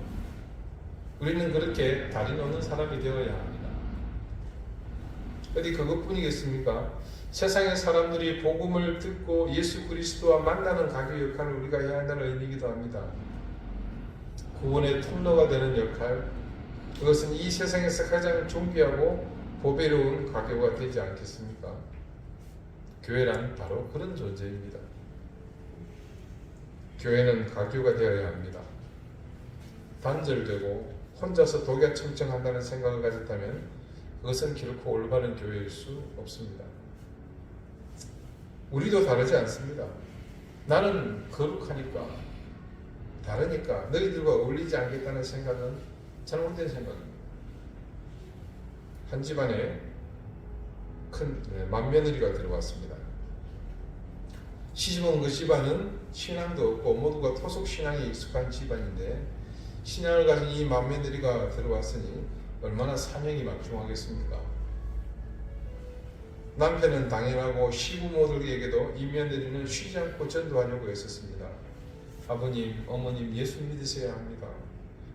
우리는 그렇게 다리 놓는 사람이 되어야 합니다. 어디 그것뿐이겠습니까? 세상의 사람들이 복음을 듣고 예수 그리스도와 만나는 가교 역할을 우리가 해야 한다는 의미이기도 합니다. 구원의 통로가 되는 역할, 그것은 이 세상에서 가장 존귀하고 보배로운 가교가 되지 않겠습니까? 교회란 바로 그런 존재입니다. 교회는 가교가 되어야 합니다. 단절되고 혼자서 독야청청한다는 생각을 가졌다면 그것은 결코 올바른 교회일 수 없습니다. 우리도 다르지 않습니다. 나는 거룩하니까, 다르니까, 너희들과 어울리지 않겠다는 생각은 잘못된 생각입니다. 한 집안에 큰 맏며느리가 들어왔습니다. 시집온 그 집안은 신앙도 없고 모두가 토속 신앙에 익숙한 집안인데 신앙을 가진 이 맏며느리가 들어왔으니 얼마나 사명이 막중하겠습니까? 남편은 당연하고 시부모들에게도 이 며느리는 쉬지 않고 전도하려고 했었습니다. 아버님, 어머님 예수 믿으셔야 합니다.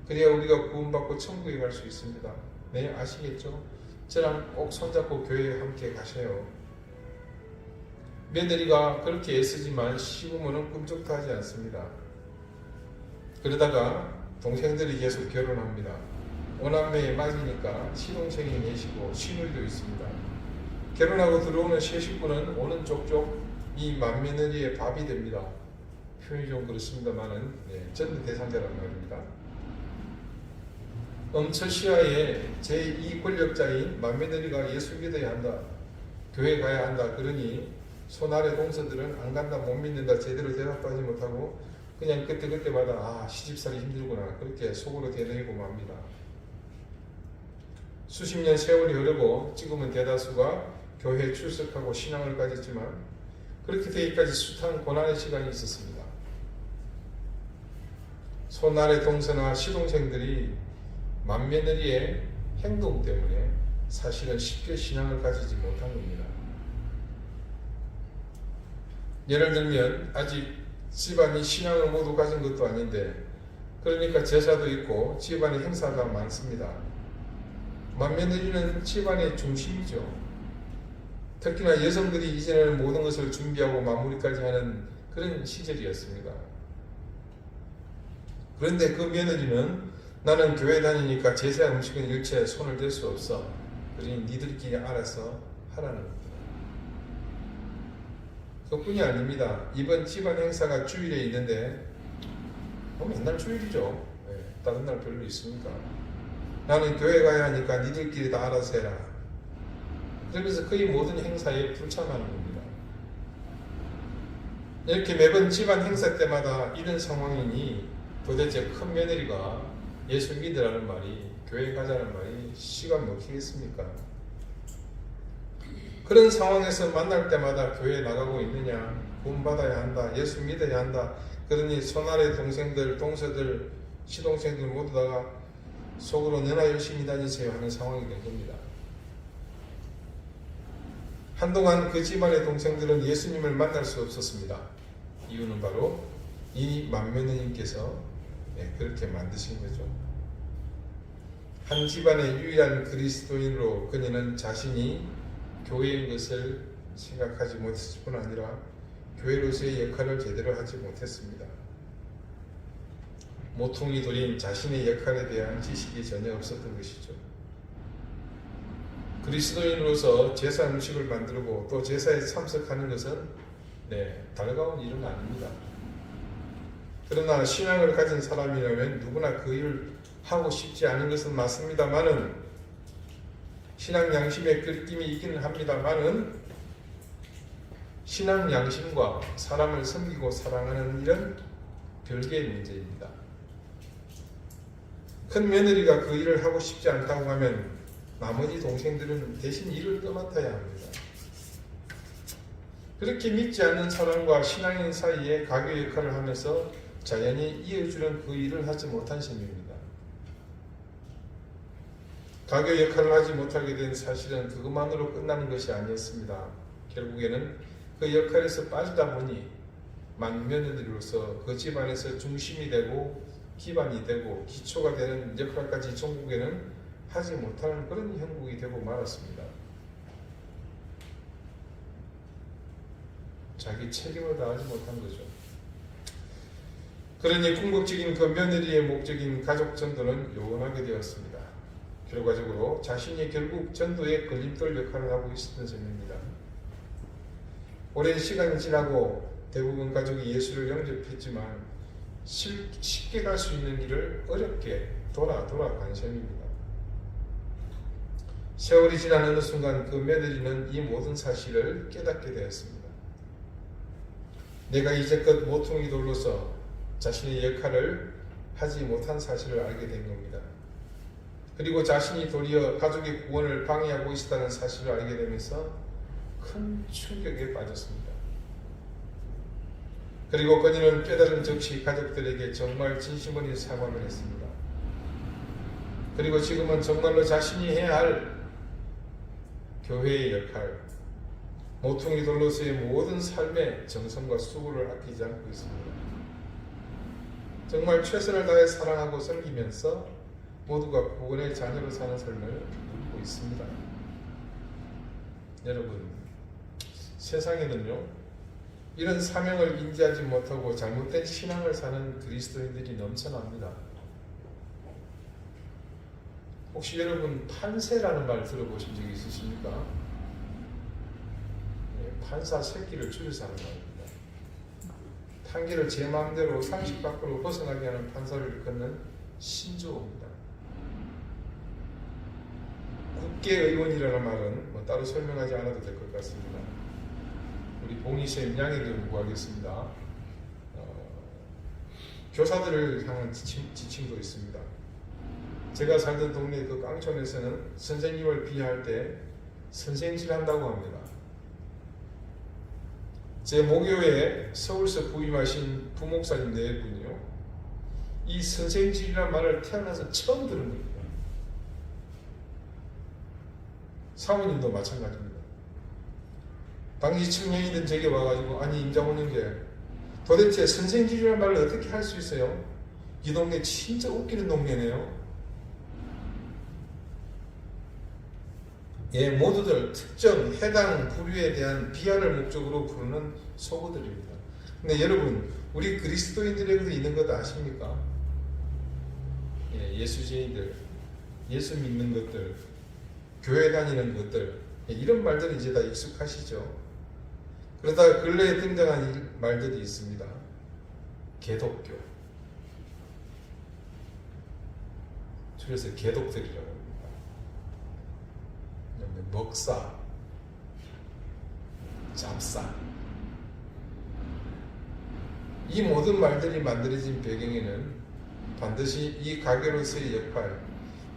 그래야 우리가 구원받고 천국에 갈 수 있습니다. 네, 아시겠죠? 저랑 꼭 손잡고 교회에 함께 가셔요. 며느리가 그렇게 애쓰지만 시부모는 꿈쩍도 하지 않습니다. 그러다가 동생들이 계속 결혼합니다. 오남매에 맞으니까 시동생이 계시고 시누이도 있습니다. 결혼하고 들어오는 새 식구는 오는 족족 이 맏며느리의 밥이 됩니다. 표현이 좀 그렇습니다만은 전부 대상자란 말입니다. 엄처시아의 제2 권력자인 맏며느리가 예수 믿어야 한다, 교회 가야 한다 그러니 손아래 동서들은 안 간다, 못 믿는다, 제대로 대답도 하지 못하고 그냥 그때마다 시집살이 힘들구나 그렇게 속으로 대내고 맙니다. 수십 년 세월이 흐르고 지금은 대다수가 교회에 출석하고 신앙을 가졌지만 그렇게 되기까지 숱한 고난의 시간이 있었습니다. 손아래 동서나 시동생들이 맏며느리의 행동 때문에 사실은 쉽게 신앙을 가지지 못한 겁니다. 예를 들면 아직 집안이 신앙을 모두 가진 것도 아닌데 그러니까 제사도 있고 집안에 행사가 많습니다. 맏며느리는 집안의 중심이죠. 특히나 여성들이 이제는 모든 것을 준비하고 마무리까지 하는 그런 시절이었습니다. 그런데 그 며느리는 나는 교회 다니니까 제사 음식은 일체 손을 댈 수 없어. 그러니 니들끼리 알아서 하라는 겁니다. 그뿐이 아닙니다. 이번 집안 행사가 주일에 있는데 맨날 주일이죠. 다른 날 별로 있습니까? 나는 교회 가야 하니까 니들끼리 다 알아서 해라. 그러면서 거의 모든 행사에 불참하는 겁니다. 이렇게 매번 집안 행사 때마다 이런 상황이니 도대체 큰 며느리가 예수 믿으라는 말이, 교회 가자는 말이 시가 먹히겠습니까? 그런 상황에서 만날 때마다 교회에 나가고 있느냐, 구원받아야 한다, 예수 믿어야 한다, 그러니 손아래 동생들, 동서들, 시동생들 모두 다가 속으로 너나 열심히 다니세요 하는 상황이 된 겁니다. 한동안 그 집안의 동생들은 예수님을 만날 수 없었습니다. 이유는 바로 이 맏며느님께서 그렇게 만드신 거죠. 한 집안의 유일한 그리스도인으로 그녀는 자신이 교회인 것을 생각하지 못했을 뿐 아니라 교회로서의 역할을 제대로 하지 못했습니다. 모퉁이 돌인 자신의 역할에 대한 지식이 전혀 없었던 것이죠. 그리스도인으로서 제사 음식을 만들고 또 제사에 참석하는 것은 달가운 일은 아닙니다. 그러나 신앙을 가진 사람이라면 누구나 그 일을 하고 싶지 않은 것은 맞습니다만은 신앙 양심의 끓김이 있기는 합니다만은 신앙 양심과 사람을 섬기고 사랑하는 일은 별개의 문제입니다. 큰 며느리가 그 일을 하고 싶지 않다고 하면 나머지 동생들은 대신 일을 떠맡아야 합니다. 그렇게 믿지 않는 사람과 신앙인 사이에 가교 역할을 하면서 자연히 이어주는 그 일을 하지 못한 셈입니다. 가교 역할을 하지 못하게 된 사실은 그것만으로 끝나는 것이 아니었습니다. 결국에는 그 역할에서 빠지다 보니 맏며느리로서 그 집안에서 중심이 되고 기반이 되고 기초가 되는 역할까지 전국에는 하지 못하는 그런 형국이 되고 말았습니다. 자기 책임을 다하지 못한 거죠. 그러니 궁극적인 그 며느리의 목적인 가족 전도는 요원하게 되었습니다. 결과적으로 자신이 결국 전도의 걸림돌 역할을 하고 있었던 셈입니다. 오랜 시간이 지나고 대부분 가족이 예수를 영접했지만 쉽게 갈 수 있는 길을 어렵게 돌아간 셈입니다. 세월이 지난 어느 순간 그 며느리는 이 모든 사실을 깨닫게 되었습니다. 내가 이제껏 모퉁이 돌로서 자신의 역할을 하지 못한 사실을 알게 된 겁니다. 그리고 자신이 도리어 가족의 구원을 방해하고 있었다는 사실을 알게 되면서 큰 충격에 빠졌습니다. 그리고 그녀는 깨달은 즉시 가족들에게 정말 진심 어린 사과를 했습니다. 그리고 지금은 정말로 자신이 해야 할 교회의 역할, 모퉁이 돌로서의 모든 삶의 정성과 수고를 아끼지 않고 있습니다. 정말 최선을 다해 사랑하고 섬기면서 모두가 구원의 자녀로 사는 삶을 누리고 있습니다. 여러분, 세상에는요, 이런 사명을 인지하지 못하고 잘못된 신앙을 사는 그리스도인들이 넘쳐납니다. 혹시 여러분 판세라는 말 들어보신 적이 있으십니까? 네, 판사 새끼를 줄여서 하는 말입니다. 판결을 제 마음대로 상식 밖으로 벗어나게 하는 판사를 일컫는 신조어입니다. 국회의원이라는 말은 따로 설명하지 않아도 될 것 같습니다. 우리 봉희쌤 양해를 요구하겠습니다. 교사들을 향한 지침도 있습니다. 제가 살던 동네 그 깡촌에서는 선생님을 비하할 때 선생질 한다고 합니다. 제 모교에 서울서 부임하신 부목사님 네 분이요, 이 선생질이라는 말을 태어나서 처음 들은 겁니다. 사모님도 마찬가지입니다. 당시 청년이던 제게 와가지고, 아니 임장훈 형제, 도대체 선생질이라는 말을 어떻게 할 수 있어요? 이 동네 진짜 웃기는 동네네요. 예, 모두들 특정 해당 부류에 대한 비하를 목적으로 부르는 속어들입니다. 근데 여러분, 우리 그리스도인들에게도 있는 것 아십니까? 예, 예수쟁이들, 예수 믿는 것들, 교회 다니는 것들, 예, 이런 말들은 이제 다 익숙하시죠. 그러다가 근래에 등장한 말들이 있습니다. 개독교, 줄여서 개독들이라고 합니다. 먹사, 잡사, 이 모든 말들이 만들어진 배경에는 반드시 이 가교로서의 역할,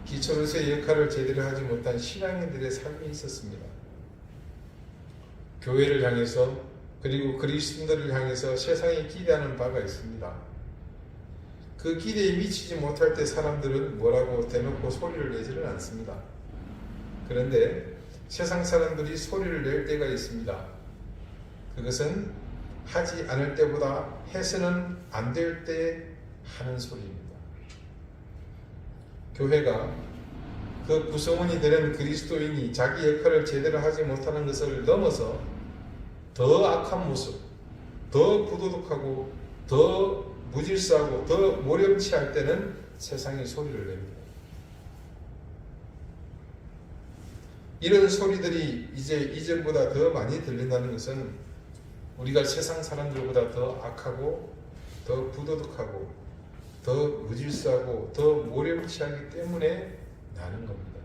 기초로서의 역할을 제대로 하지 못한 신앙인들의 삶이 있었습니다. 교회를 향해서, 그리고 그리스도인들을 향해서 세상이 기대하는 바가 있습니다. 그 기대에 미치지 못할 때 사람들은 뭐라고 대놓고 소리를 내지는 않습니다. 그런데 세상 사람들이 소리를 낼 때가 있습니다. 그것은 하지 않을 때보다 해서는 안 될 때 하는 소리입니다. 교회가 그 구성원이 되는 그리스도인이 자기 역할을 제대로 하지 못하는 것을 넘어서 더 악한 모습, 더 부도덕하고 더 무질서하고 더 모렴치할 때는 세상이 소리를 냅니다. 이런 소리들이 이제 이전보다 더 많이 들린다는 것은 우리가 세상 사람들보다 더 악하고 더 부도덕하고 더 무질서하고 더 모렴치하기 때문에 나는 겁니다.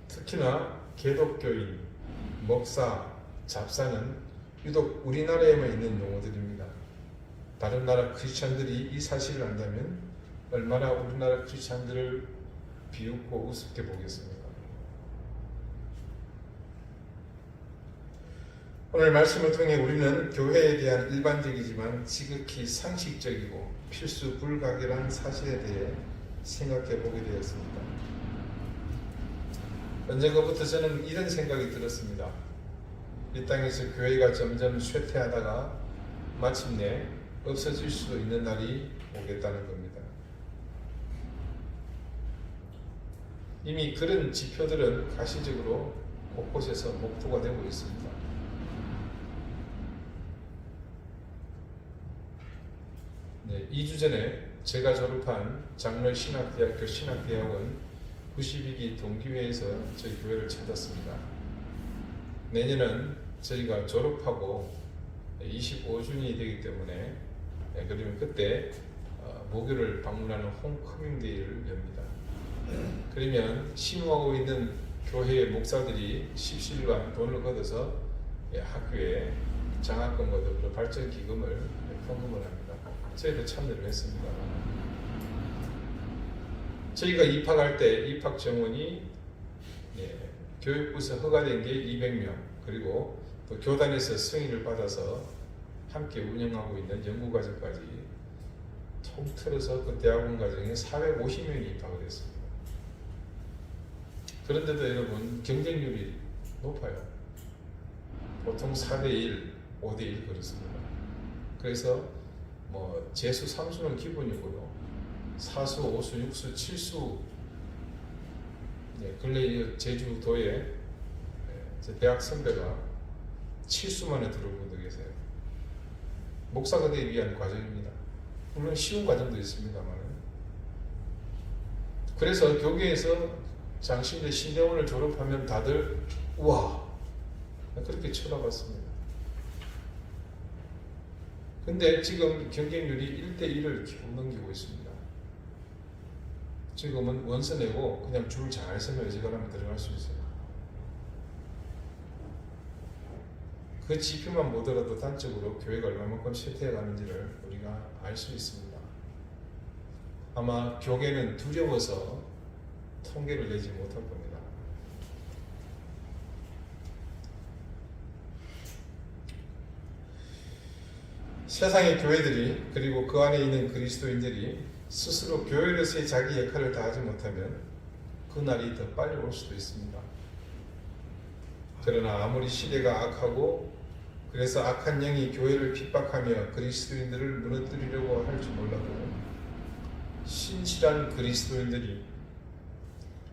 특히나 개독교인, 목사, 잡사는 유독 우리나라에만 있는 용어들입니다. 다른 나라 크리스찬들이 이 사실을 안다면 얼마나 우리나라 크리스찬들을 비웃고 우습게 보겠습니까? 오늘 말씀을 통해 우리는 교회에 대한 일반적이지만 지극히 상식적이고 필수 불가결한 사실에 대해 생각해 보게 되었습니다. 언젠가부터 저는 이런 생각이 들었습니다. 이 땅에서 교회가 점점 쇠퇴하다가 마침내 없어질 수도 있는 날이 오겠다는 겁니다. 이미 그런 지표들은 가시적으로 곳곳에서 목도가 되고 있습니다. 네, 2주 전에 제가 졸업한 장로신학대학교 신학대학원 92기 동기회에서 저희 교회를 찾았습니다. 내년은 저희가 졸업하고 25주년이 되기 때문에, 그러면 그때 모교를 방문하는 홈커밍데이를 엽니다. 그러면 신우하고 있는 교회의 목사들이 십시일반 돈을 걷어서 학교에 장학금과 더불어 발전기금을 헌금을 합니다. 저희도 참여를 했습니다. 저희가 입학할 때 입학 정원이 교육부에서 허가된 게 200명, 그리고 또 교단에서 승인을 받아서 함께 운영하고 있는 연구과정까지 통틀어서 그 대학원 과정에 450명이 입학을 했습니다. 그런데도 여러분 경쟁률이 높아요. 보통 4대1, 5대1 그렇습니다. 그래서 뭐 재수 3수는 기본이고요. 4수, 5수, 6수, 7수 근래 제주도에 제 대학 선배가 7수 만에 들어온 분도 계세요. 목사가 되기 위한 과정입니다. 물론 쉬운 과정도 있습니다만. 그래서 교계에서 장신대 신대원을 졸업하면 다들 우와 그렇게 쳐다봤습니다. 근데 지금 경쟁률이 1대1을 겨우 넘기고 있습니다. 지금은 원서 내고 그냥 줄 잘 서면 어지간하면 들어갈 수 있어요. 그 지표만 보더라도 단적으로 교회가 얼마만큼 쇠퇴해가는지를 우리가 알 수 있습니다. 아마 교계는 두려워서 통계를 내지 못할 겁니다. 세상의 교회들이 그리고 그 안에 있는 그리스도인들이 스스로 교회로서의 자기 역할을 다하지 못하면 그 날이 더 빨리 올 수도 있습니다. 그러나 아무리 시대가 악하고 그래서 악한 영이 교회를 핍박하며 그리스도인들을 무너뜨리려고 할지 몰라도 신실한 그리스도인들이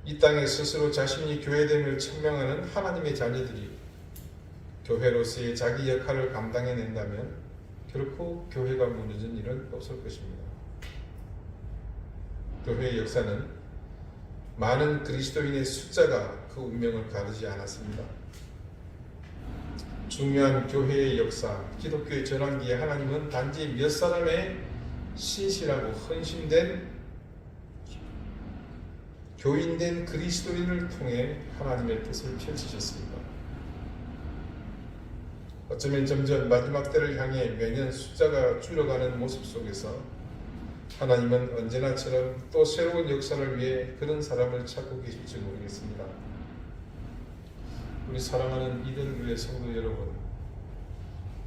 이 땅에 스스로 자신이 교회됨을 천명하는 하나님의 자녀들이 교회로서의 자기 역할을 감당해낸다면 결코 교회가 무너진 일은 없을 것입니다. 교회의 역사는 많은 그리스도인의 숫자가 그 운명을 가르지 않았습니다. 중요한 교회의 역사, 기독교의 전환기에 하나님은 단지 몇 사람의 신실하고 헌신된 교인된 그리스도인을 통해 하나님의 뜻을 펼치셨습니다. 어쩌면 점점 마지막 때를 향해 매년 숫자가 줄어가는 모습 속에서 하나님은 언제나처럼 또 새로운 역사를 위해 그런 사람을 찾고 계실지 모르겠습니다. 우리 사랑하는 이들교회 성도 여러분,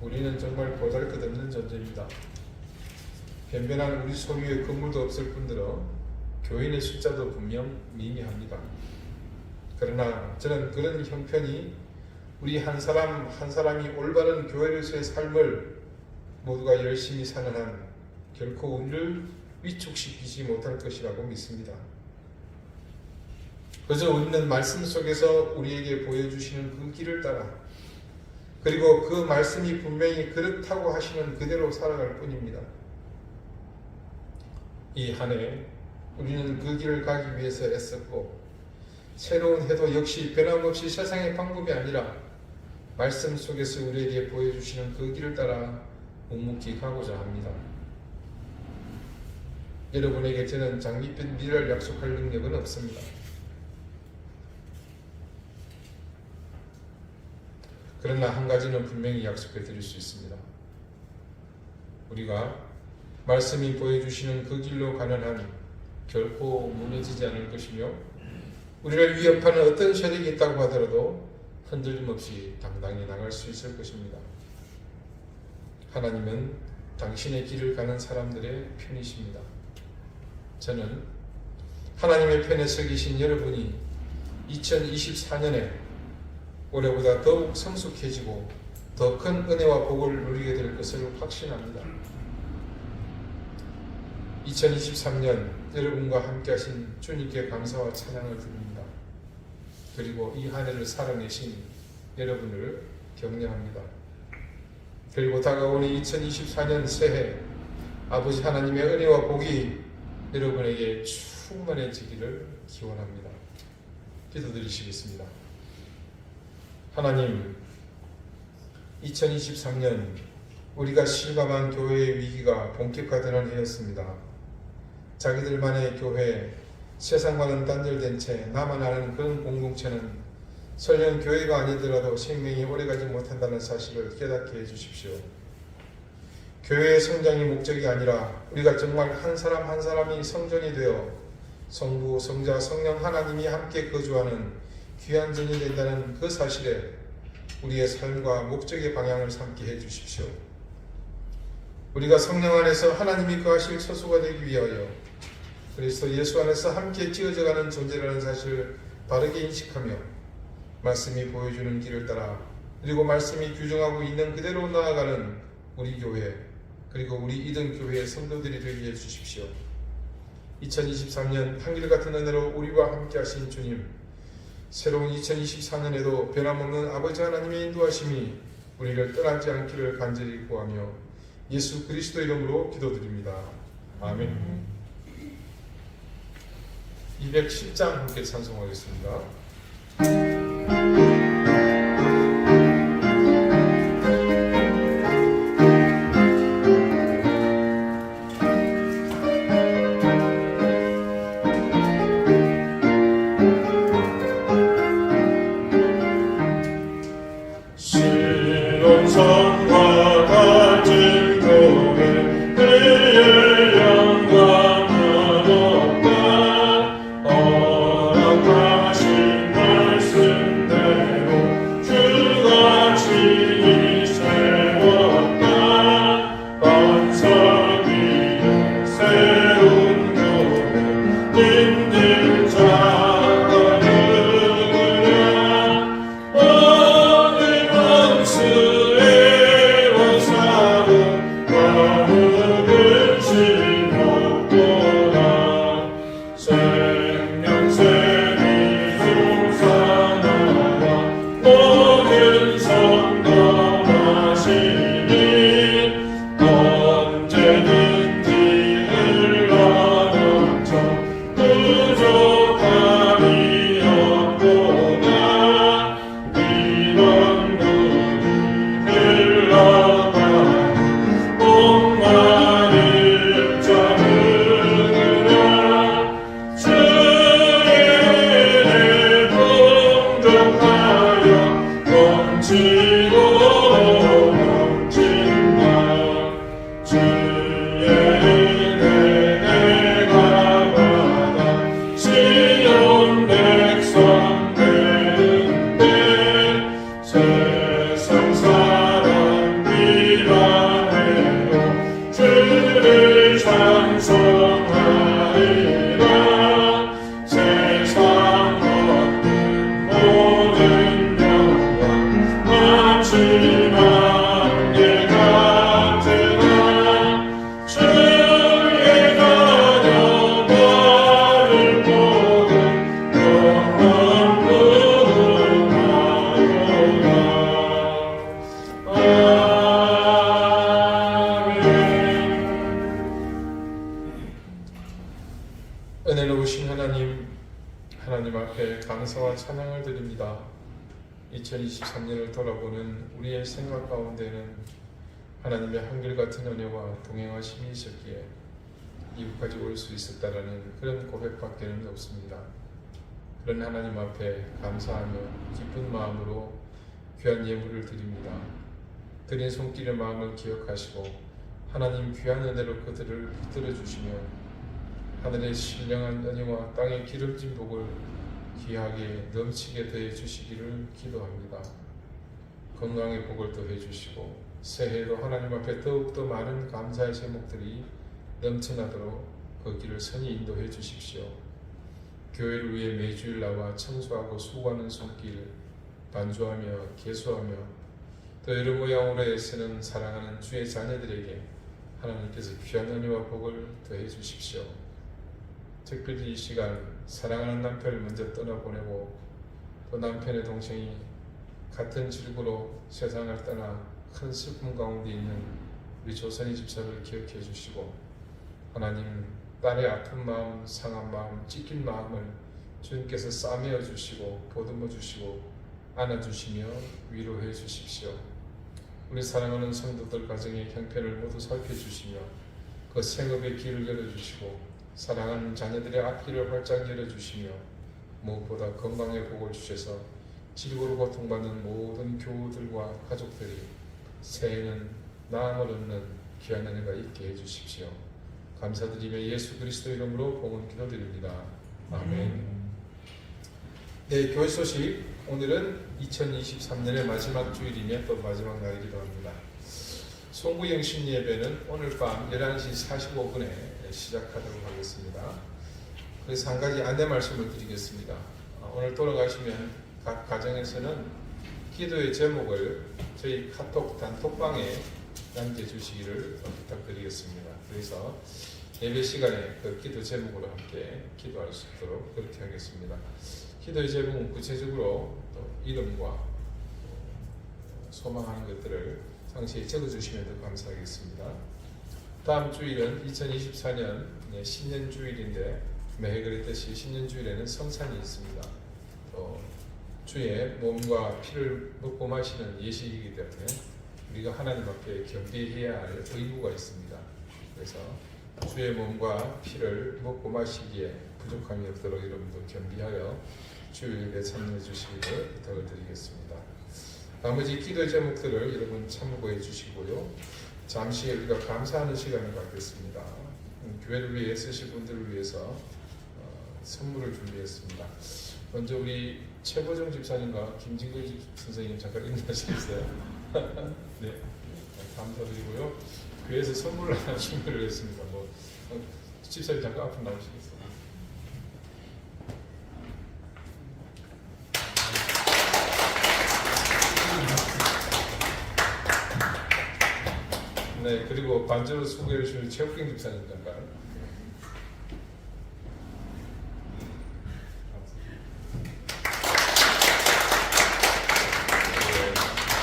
우리는 정말 보잘것없는 존재입니다. 변변한 우리 소유의 건물도 없을 뿐더러 교인의 숫자도 분명 미미합니다. 그러나 저는 그런 형편이 우리 한 사람 한 사람이 올바른 교회로서의 삶을 모두가 열심히 사는 한 결코 우리를 위축시키지 못할 것이라고 믿습니다. 그저 우리는 말씀 속에서 우리에게 보여주시는 그 길을 따라 그리고 그 말씀이 분명히 그렇다고 하시는 그대로 살아갈 뿐입니다. 이 한 해 우리는 그 길을 가기 위해서 애썼고 새로운 해도 역시 변함없이 세상의 방법이 아니라 말씀 속에서 우리에게 보여주시는 그 길을 따라 묵묵히 가고자 합니다. 여러분에게 저는 장밋빛 미래를 약속할 능력은 없습니다. 그러나 한 가지는 분명히 약속해 드릴 수 있습니다. 우리가 말씀이 보여주시는 그 길로 가는 한 결코 무너지지 않을 것이며 우리를 위협하는 어떤 세력이 있다고 하더라도 흔들림 없이 당당히 나갈 수 있을 것입니다. 하나님은 당신의 길을 가는 사람들의 편이십니다. 저는 하나님의 편에 서 계신 여러분이 2024년에 올해보다 더욱 성숙해지고 더 큰 은혜와 복을 누리게 될 것을 확신합니다. 2023년 여러분과 함께 하신 주님께 감사와 찬양을 드립니다. 그리고 이 한 해를 살아내신 여러분을 격려합니다. 그리고 다가오는 2024년 새해 아버지 하나님의 은혜와 복이 여러분에게 충만해지기를 기원합니다. 기도드리시겠습니다. 하나님, 2023년 우리가 실감한 교회의 위기가 본격화되는 해였습니다. 자기들만의 교회, 세상과는 단절된 채 나만 아는 그런 공동체는 설령 교회가 아니더라도 생명이 오래가지 못한다는 사실을 깨닫게 해주십시오. 교회의 성장이 목적이 아니라 우리가 정말 한 사람 한 사람이 성전이 되어 성부, 성자, 성령 하나님이 함께 거주하는 귀한 전이 된다는 그 사실에 우리의 삶과 목적의 방향을 삼게 해 주십시오. 우리가 성령 안에서 하나님이 거하실 처소가 되기 위하여 그리스도 예수 안에서 함께 지어져가는 존재라는 사실을 바르게 인식하며 말씀이 보여주는 길을 따라 그리고 말씀이 규정하고 있는 그대로 나아가는 우리 교회 그리고 우리 이든 교회의 성도들이 되게 해주십시오. 2023년 한결같은 은혜로 우리와 함께 하신 주님, 새로운 2024년에도 변함없는 아버지 하나님의 인도하심이 우리를 떠나지 않기를 간절히 구하며 예수 그리스도 이름으로 기도드립니다. 아멘. 210장 함께 찬송하겠습니다. 시온성과 같은 교회 그의 영광은 없다. 허락하신 말씀대로 주가 친히 세웠다. 반석 위에 세운 교회 님들 자가 누구냐. 오늘 원수의 원사로 마음을 심었구나. 생명샘이 솟아나와 모든 성dom하시니 언제든지 흘러넘쳐 부족함이 없구나. 이런 물이 흘러가는 목마를 잡으느라 주의 은혜 풍족하여 넘치고 넘친다. 주의 은혜 내가 받아 시온 백성 되는데 세상 사람 비방해도 주를 찬송하리라. 세상 얻는 모든 영광 마치만 예 같으나 주의 가녀 나를 보는 영원 무궁하도다. 아멘. 은혜로우신 하나님 앞에 감사와 찬양을 드립니다. 2023년을 돌아보는 우리의 생각 가운데는 하나님의 한결같은 은혜와 동행하심이 있었기에 이곳까지 올 수 있었다라는 그런 고백밖에는 없습니다. 그런 하나님 앞에 감사하며 기쁜 마음으로 귀한 예물을 드립니다. 드린 손길의 마음을 기억하시고 하나님 귀한 은혜로 그들을 붙들어 주시며 하늘의 신령한 은혜와 땅의 기름진 복을 귀하게 넘치게 더해 주시기를 기도합니다. 건강의 복을 더해 주시고 새해에도 하나님 앞에 더욱더 많은 감사의 제목들이 넘쳐나도록 그 길을 선히 인도해 주십시오. 교회를 위해 매주일 나와 청소하고 수고하는 손길 반주하며 계수하며 또 여러 모양으로 애쓰는 사랑하는 주의 자녀들에게 하나님께서 귀한 은혜와 복을 더해 주십시오. 특별히 이 시간 사랑하는 남편을 먼저 떠나보내고 또 남편의 동생이 같은 질구로 세상을 떠나 큰 슬픔 가운데 있는 우리 조선의 집사를 기억해 주시고 하나님 딸의 아픈 마음, 상한 마음, 찢긴 마음을 주님께서 싸매어 주시고 보듬어 주시고 안아주시며 위로해 주십시오. 우리 사랑하는 성도들 가정의 형편을 모두 살펴주시며 그 생업의 길을 열어주시고 사랑하는 자녀들의 앞길을 활짝 열어주시며 무엇보다 건강의 복을 주셔서 질고로 고통받는 모든 교우들과 가족들이 새해는 나음을 얻는 귀한 은혜가 있게 해주십시오. 감사드리며 예수 그리스도 이름으로 봉헌 기도드립니다. 아멘. 네, 교회 소식. 오늘은 2023년의 마지막 주일이며 또 마지막 날이기도 합니다. 송구영 신예배는 오늘 밤 11시 45분에 시작하도록 하겠습니다. 그래서 한 가지 안내 말씀을 드리겠습니다. 오늘 돌아가시면 각 가정에서는 기도의 제목을 저희 카톡 단톡방에 남겨주시기를 부탁드리겠습니다. 그래서 예배 시간에 그 기도 제목으로 함께 기도할 수 있도록 그렇게 하겠습니다. 기도의 제목은 구체적으로 또 이름과 소망하는 것들을 상세히 적어주시면 더 감사하겠습니다. 다음 주일은 2024년 신년 주일인데 매해 그랬듯이 신년 주일에는 성산이 있습니다. 또 주의 몸과 피를 먹고 마시는 예식이기 때문에 우리가 하나님 앞에 겸비해야 할 의무가 있습니다. 그래서 주의 몸과 피를 먹고 마시기에 부족함이 없도록 여러분도 겸비하여 주일 예배 참여해 주시기를 부탁을 드리겠습니다. 나머지 기도 제목들을 여러분 참고해 주시고요. 잠시 우리가 감사하는 시간을 갖겠습니다. 교회를 위해 쓰실 분들을 위해서 선물을 준비했습니다. 먼저 우리 최보정 집사님과 김진글 선생님 잠깐 인사하시겠어요? 네, 감사드리고요. 교회에서 선물을 하나 준비를 했습니다. 집사님 잠깐 앞으로 나오시겠어요? 네, 그리고 반주로 소개해 주신 최욱경 집사님 잠깐.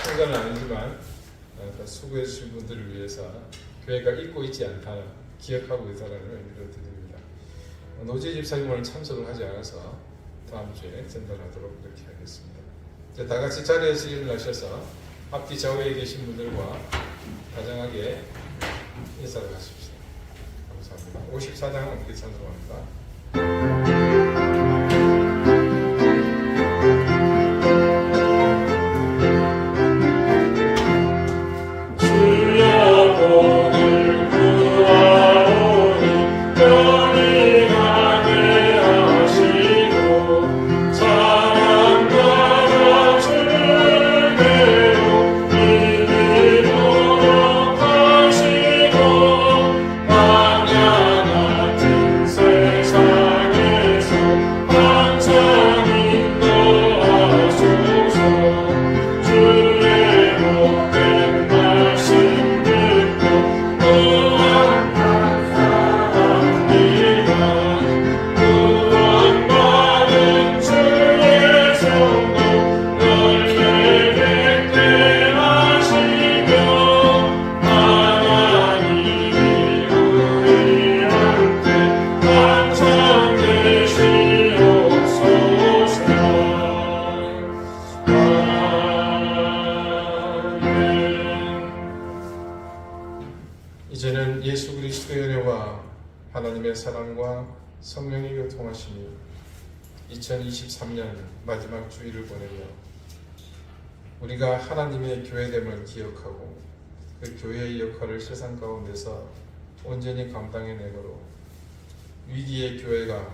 네, 는 아니지만 수고해 주신 분들을 위해서 교회가 잊고 있지 않다, 기억하고 있다는 의미를 드립니다. 노재 집사님 오늘 참석을 하지 않아서 다음 주에 전달하도록 그렇게 하겠습니다. 이제 다 같이 자리에서 일어나셔서 앞뒤 좌우에 계신 분들과 다정하게 인사를 하십시오. 감사합니다. 54장 함께 찬송합니다. 이제는 예수 그리스도의 은혜와 하나님의 사랑과 성령의 교통하심이 2023년 마지막 주일을 보내며 우리가 하나님의 교회됨을 기억하고 그 교회의 역할을 세상 가운데서 온전히 감당해내므로 위기의 교회가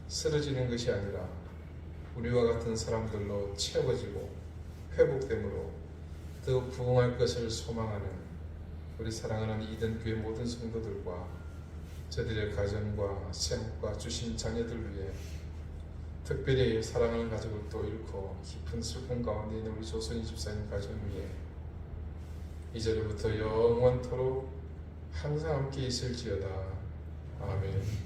쓰러지는 것이 아니라 우리와 같은 사람들로 채워지고 회복됨으로 더욱 부흥할 것을 소망하는 우리 사랑하는 이든 교회 모든 성도들과 저들의 가정과 생업과 주신 자녀들 위해 특별히 사랑하는 가족을 또 잃고 깊은 슬픔 가운데 있는 우리 조선희 집사님 가정 위에 이제로부터 영원토록 항상 함께 있을지어다. 아멘.